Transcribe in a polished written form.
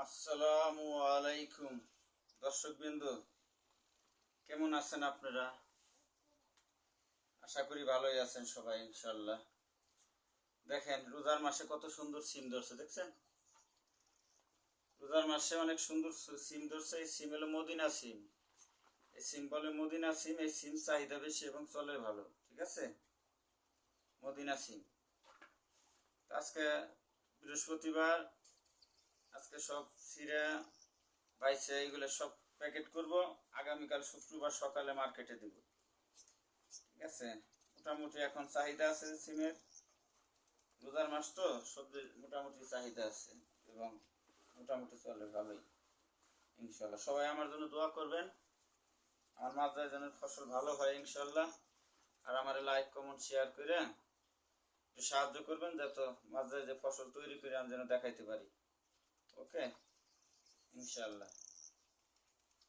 আসসালামু আলাইকুম দর্শকবৃন্দ, কেমন আছেন আপনারা? আশা করি ভালোই আছেন সবাই ইনশাল্লাহ। দেখেন রোজার মাসে কত সুন্দর সিম ধরছে, দেখছেন? রোজার মাসে অনেক সুন্দর সিম ধরছে। এই সিম হলো মদিনা সিম। এই সিম বলে মদিনা সিম। এই সিম চাহিদা বেশি এবং চলে ভালো, ঠিক আছে? মদিনা সিম। আজকে বৃহস্পতিবার, আজকে সব সিরা বাইছে, এগুলো সব প্যাকেট করব। আগামীকাল শুক্রবার সকালে মার্কেটে দেব, ঠিক আছে? মোটামুটি এখন চাহিদা আছে সিমের। রোজার মাস তো সবজির মোটামুটি চাহিদা আছে এবং মোটামুটি চলে ভালোই ইনশাল্লাহ। সবাই আমার জন্য দোয়া করবেন, আমার মাদ্রাসার জন্য ফসল ভালো হয় ইনশাল্লাহ। আর আমার লাইক কমেন্ট শেয়ার করে একটু সাহায্য করবেন, যাতে মাদ্রাসায় যে ফসল তৈরি করে আমি যেন দেখাইতে পারি। ওকে, ইনশাল্লাহ।